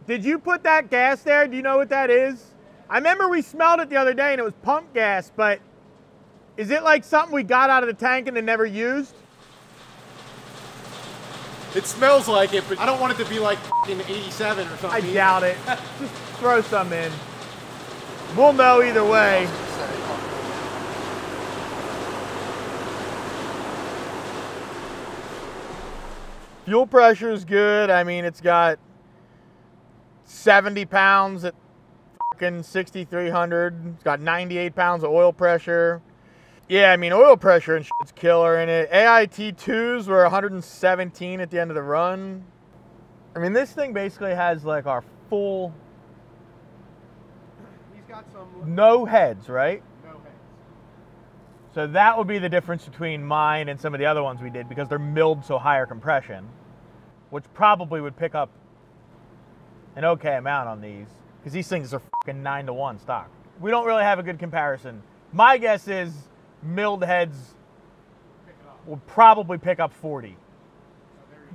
Did you put that gas there? Do you know what that is? I remember we smelled it the other day and it was pump gas, but is it like something we got out of the tank and then never used? It smells like it, but I don't want it to be like in 87 or something. I doubt it. Just throw some in. We'll know either way. Fuel pressure is good. I mean, it's got 70 pounds at fucking 6,300. It's got 98 pounds of oil pressure. Yeah, I mean, oil pressure and shit's killer in it. AIT2s were 117 at the end of the run. I mean, this thing basically has like our full... He's got some... No heads, right? No heads. So that would be the difference between mine and some of the other ones we did because they're milled so higher compression, which probably would pick up an okay amount on these because these things are fucking 9-to-1 stock. We don't really have a good comparison. My guess is milled heads will probably pick up 40.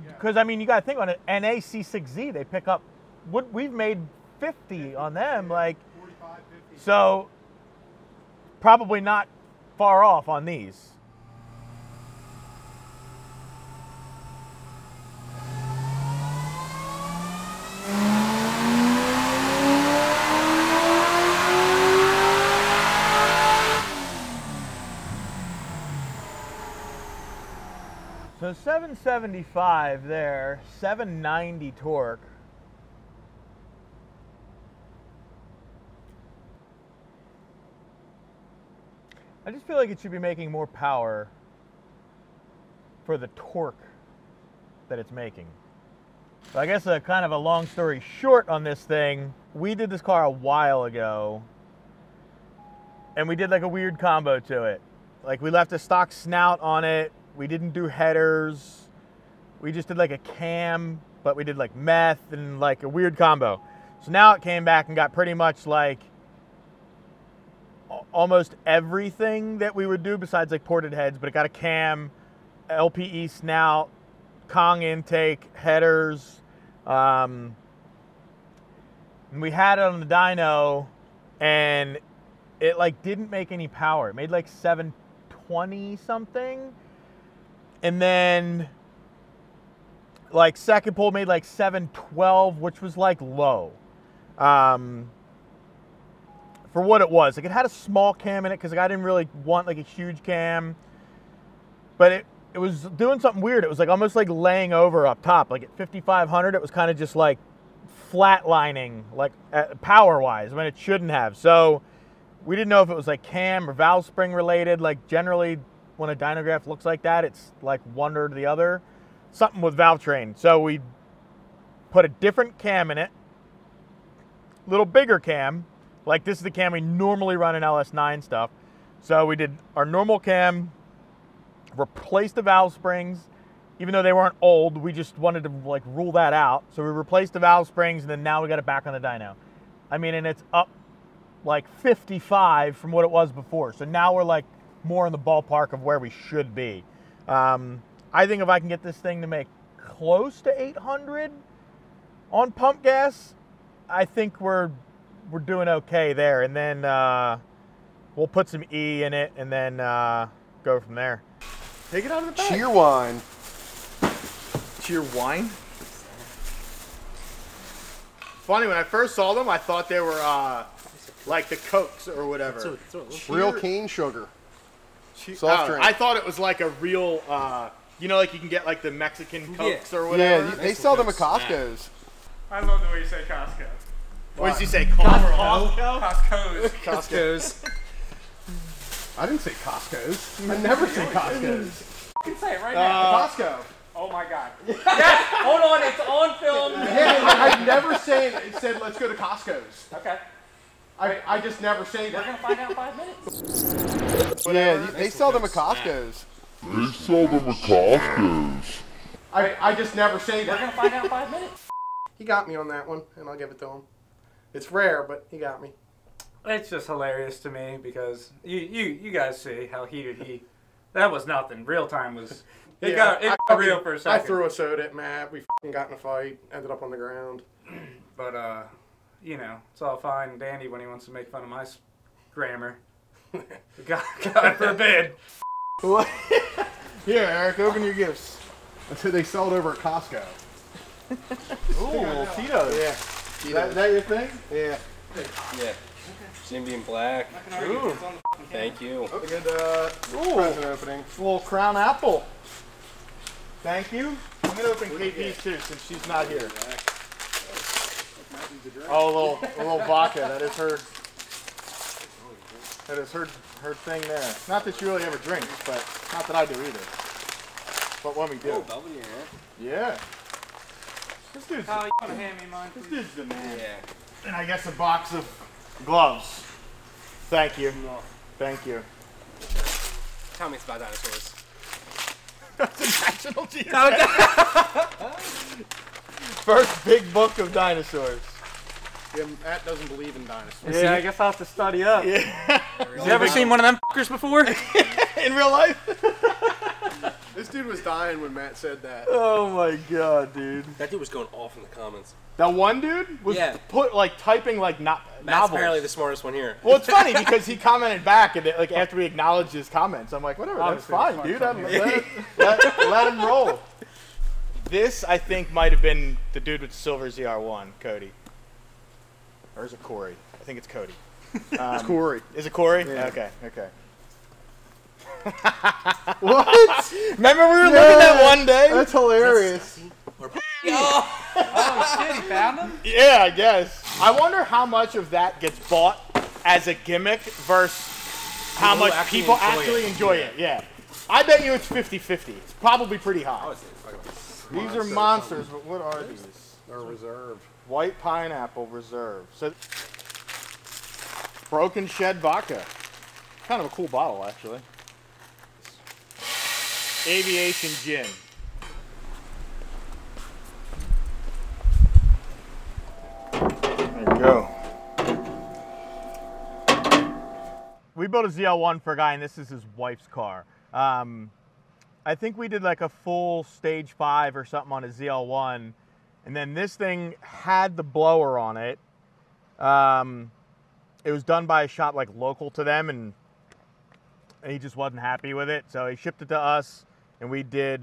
Because, I mean, you got to think on an NAC6Z, they pick up, we've made 50 on them, like, 45, 50. So probably not far off on these. So 775 there, 790 torque. I just feel like it should be making more power for the torque that it's making. So I guess kind of a long story short on this thing, we did this car a while ago and we did like a weird combo to it. Like we left a stock snout on it. We didn't do headers. We just did like a cam, but we did like meth and like a weird combo. So now it came back and got pretty much like almost everything that we would do besides like ported heads, but it got a cam, LPE snout, Kong intake, headers. And we had it on the dyno and it like didn't make any power. It made like 720 something. And then like second pull made like 712, which was like low. For what it was. Like it had a small cam in it because like, I didn't really want like a huge cam. But it was doing something weird. It was like almost like laying over up top. Like at 5,500, it was kind of just like flatlining, like power-wise, when it shouldn't have. So we didn't know if it was like cam or valve spring related. Like generally, when a dynograph looks like that, it's like one or the other. Something with valve train. So we put a different cam in it, little bigger cam. Like this is the cam we normally run in LS9 stuff. So we did our normal cam, replaced the valve springs, even though they weren't old. We just wanted to like rule that out. So we replaced the valve springs, and then now we got it back on the dyno. I mean, and it's up like 55 from what it was before. So now we're like more in the ballpark of where we should be. I think if I can get this thing to make close to 800 on pump gas, I think we're doing okay there. And then we'll put some E in it and then go from there. Take it out of the bag. Cheer wine. Cheer wine? Funny, when I first saw them, I thought they were like the Cokes or whatever. Real cane sugar. Soft drink. I thought it was like a real, you know, like you can get like the Mexican Cokes or whatever. Yeah, they sell them at Costco's. I love the way you say Costco. What did you say? Costco? Costco's. I didn't say Costco's. I never say Costco's. I can say it right now. Costco. Oh my god. Yes! Hold on, it's on film. Yeah, I never said let's go to Costco's. Okay. I just never say that. We're gonna find out in 5 minutes. Yeah, they sell them at Costco's. I just never say that. We're gonna find out in 5 minutes. He got me on that one, and I'll give it to him. It's rare, but he got me. It's just hilarious to me because you guys see how heated he. That was nothing. Real time was. It got real for a second. I threw a soda at Matt. We got in a fight. Ended up on the ground. But, you know, it's all fine and dandy when he wants to make fun of my grammar. God forbid. What? Here, Eric, open your gifts. That's who they sold over at Costco. Ooh, Tito's. Yeah. Is that your thing? Yeah. Yeah. Jimmy in black. Ooh. Thank you. A good present opening. Little crown apple. Thank you. I'm gonna open KP's too, since she's not here. Oh, a little vodka. That is her. That is her thing there. Not that she really ever drinks, but not that I do either. But when we do. Oh, Belvedere, Yeah. This dude's, Kyle, you want to hand me mine? this dude's the man. yeah. And I guess a box of gloves. Thank you. Thank you. Tell me it's about dinosaurs. That's a National Geographic. First big book of dinosaurs. Yeah, Matt doesn't believe in dinosaurs. Yeah, I guess I'll have to study up. Yeah. You ever seen one of them fuckers before? In real life? This dude was dying when Matt said that. Oh my god, dude. That dude was going off in the comments. That one dude was typing like Matt's novels. apparently the smartest one here. Well, it's funny because he commented back and like after we acknowledged his comments, I'm like, whatever, that's fine, dude. Let him roll. This I think might have been the dude with the silver ZR1, Cody. Or is it Corey? I think it's Cody. It's Corey. Is it Corey? Yeah. Okay. What? Remember we were looking at one day? That's hilarious. Oh shit, he found them? Yeah, I guess. I wonder how much of that gets bought as a gimmick versus how much people actually enjoy it. Yeah. I bet you it's 50-50. It's probably pretty high. These are monsters, but what are these? They're reserved. White Pineapple Reserve. So, Broken Shed Vodka. Kind of a cool bottle, actually. Aviation Gin. There you go. We built a ZL1 for a guy, and this is his wife's car. I think we did like a full stage 5 or something on a ZL1, and then this thing had the blower on it. It was done by a shop like local to them, and he just wasn't happy with it, so he shipped it to us, and we did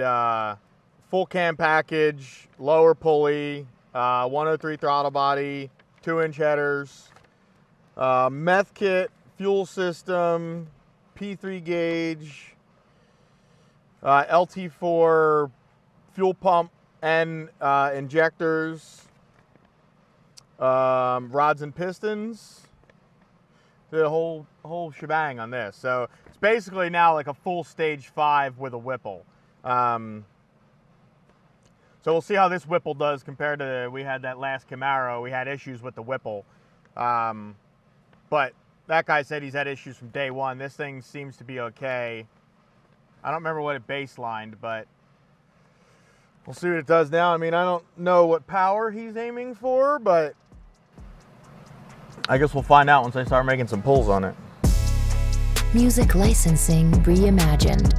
full cam package, lower pulley, 103 throttle body, 2-inch headers, meth kit, fuel system, P3 gauge, LT4 fuel pump and injectors, rods and pistons, the whole shebang on this. So it's basically now like a full stage 5 with a Whipple. So we'll see how this Whipple does compared to, we had that last Camaro. We had issues with the Whipple. But that guy said he's had issues from day one. This thing seems to be okay. I don't remember what it baselined, but we'll see what it does now. I mean, I don't know what power he's aiming for, but I guess we'll find out once I start making some pulls on it. Music licensing reimagined.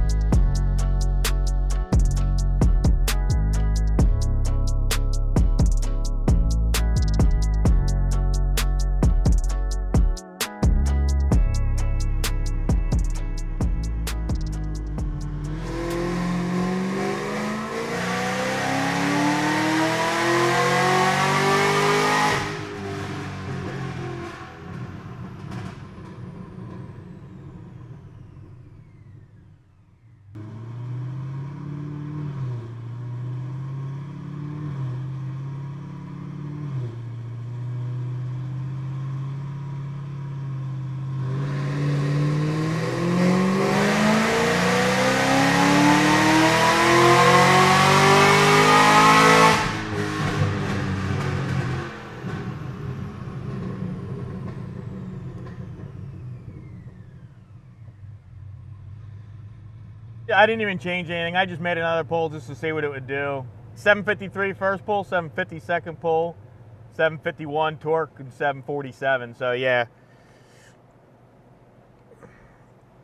I didn't even change anything. I just made another pull just to see what it would do. 753 first pull, 750 second pull, 751 torque, and 747. So yeah,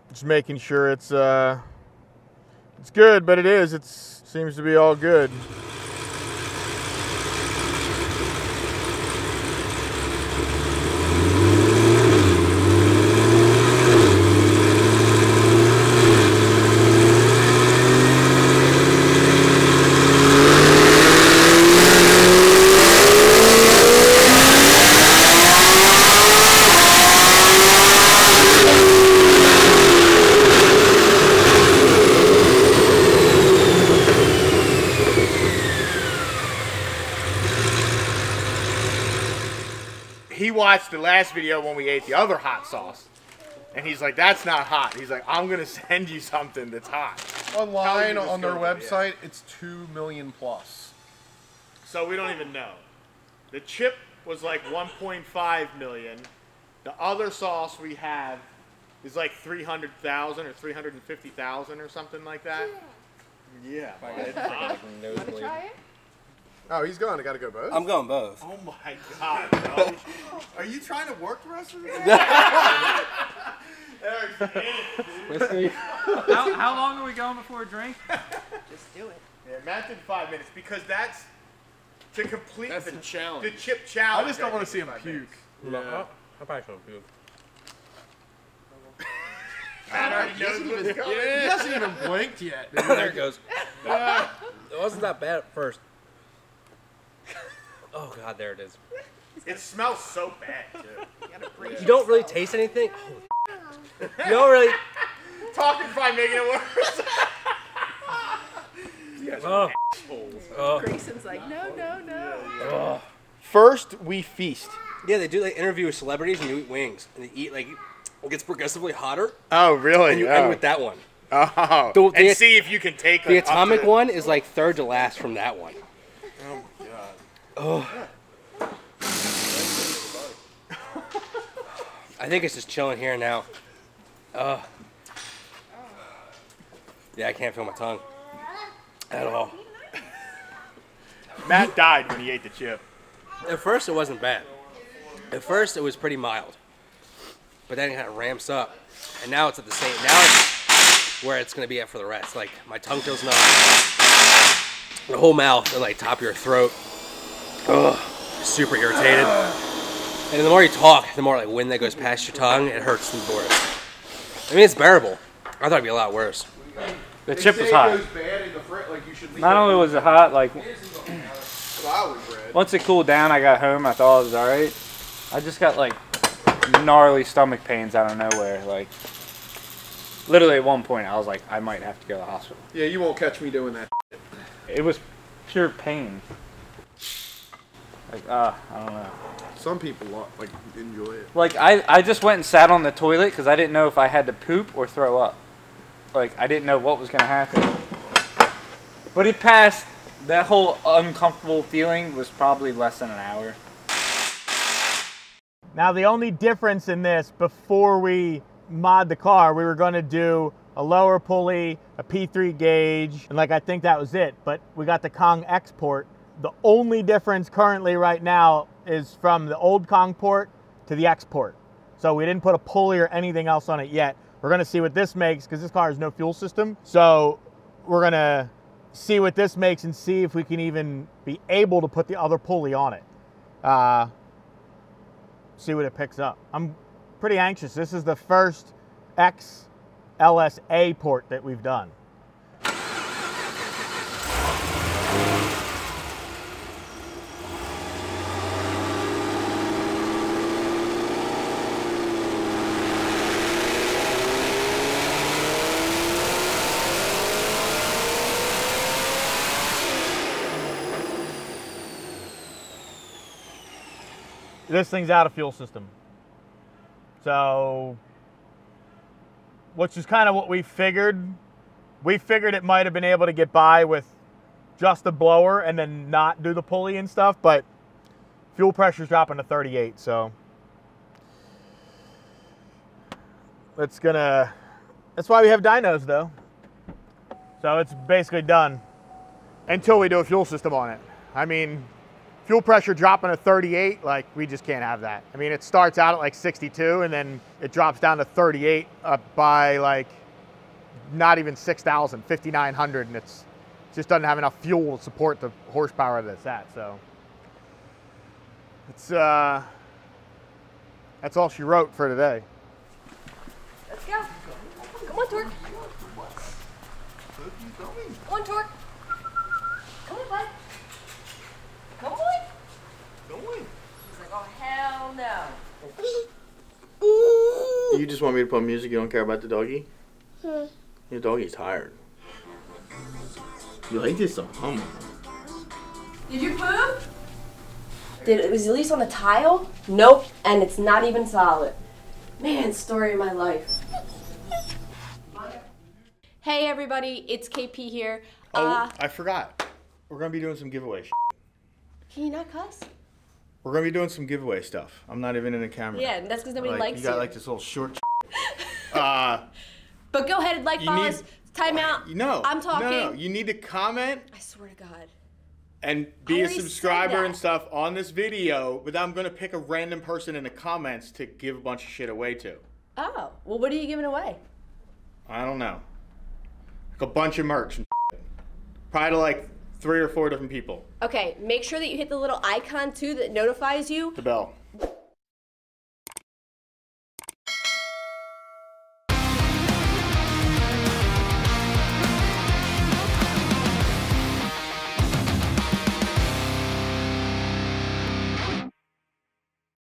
just making sure it's good, but it is. It seems to be all good. watched the last video when we ate the other hot sauce. And he's like, that's not hot. He's like, I'm going to send you something that's hot. Online on their discovered, website, it's 2 million plus. So we don't even know. The chip was like 1.5 million. The other sauce we have is like 300,000 or 350,000 or something like that. Yeah. Try it? Oh, he's going. I got to go both. I'm going both. Oh my God, no. Are you trying to work the rest of the day? How long are we going before a drink? Just do it. Yeah, Matt did 5 minutes because that's to complete That's the challenge. The chip challenge. I just don't want to see him 5 puke. minutes. Yeah. I probably should puke. Matt already knows what's coming. He hasn't even blinked yet. Dude. There it goes. It wasn't that bad at first. Oh God, there it is. It smells so bad too. You don't really taste anything. You don't really. Talking by making it worse. Oh. Oh. Grayson's like, no. Oh. First, we feast. Yeah, they do like interview with celebrities and you eat wings and they eat like it gets progressively hotter Oh, really? and you end with that one. Oh. The- And see if you can take The atomic one is like third to last from that one. Oh my God. Oh. I think it's just chilling here now. Yeah, I can't feel my tongue at all. Matt died when he ate the chip. At first, it wasn't bad. At first, it was pretty mild, but then it kind of ramps up, and now it's at the same. Now it's where it's gonna be at for the rest. Like my tongue feels numb, the whole mouth and like top of your throat. Ugh, super irritated. And the more you talk, the more like wind that goes past your tongue, it hurts the worst. I mean, it's bearable. I thought it'd be a lot worse. The chip was hot. Not only was it hot, like once it cooled down, I got home, I thought it was alright. I just got like gnarly stomach pains out of nowhere. Like literally at one point, I was like, I might have to go to the hospital. Yeah, you won't catch me doing that. It was pure pain. Like, I don't know. Some people like enjoy it. Like, I just went and sat on the toilet because I didn't know if I had to poop or throw up. Like, I didn't know what was going to happen. But it passed. That whole uncomfortable feeling was probably less than an hour. Now, the only difference in this, before we mod the car, we were going to do a lower pulley, a P3 gauge, and like I think that was it. But we got the Kong X port. The only difference currently right now is from the old Kong port to the X port. So we didn't put a pulley or anything else on it yet. We're gonna see what this makes because this car has no fuel system. So we're gonna see what this makes and see if we can even be able to put the other pulley on it. See what it picks up. I'm pretty anxious. This is the first X LSA port that we've done. This thing's out of fuel system. So, which is kind of what we figured. We figured it might have been able to get by with just the blower and then not do the pulley and stuff, but fuel pressure's dropping to 38, so that's why we have dynos though. So it's basically done until we do a fuel system on it. I mean, fuel pressure dropping to 38, like we just can't have that. I mean, it starts out at like 62 and then it drops down to 38 by like not even 6,000, 5,900, and it just doesn't have enough fuel to support the horsepower that it's at. So it's that's all she wrote for today. Let's go. Come on, Torque. Come on, Torque. Come on, bud. Come on. He's like, oh, hell no. You just want me to put music, you don't care about the doggy? Your doggy's tired. You like this song? Did you poop? Was it at least on the tile? Nope, and it's not even solid. Man, story of my life. Hey everybody, it's KP here. Oh, I forgot. We're gonna be doing some giveaway shit. Can you not cuss? We're gonna be doing some giveaway stuff. I'm not even in the camera. Yeah, that's because nobody likes you. You got like this little short But go ahead and like, follow us. Time out. No. I'm talking. No. You need to comment. I swear to God. And be a subscriber and stuff on this video, but I'm gonna pick a random person in the comments to give a bunch of shit away to. Oh, well, what are you giving away? I don't know. Like a bunch of merch and shit. Probably to like 3 or 4 different people. Okay, make sure that you hit the little icon too that notifies you. The bell.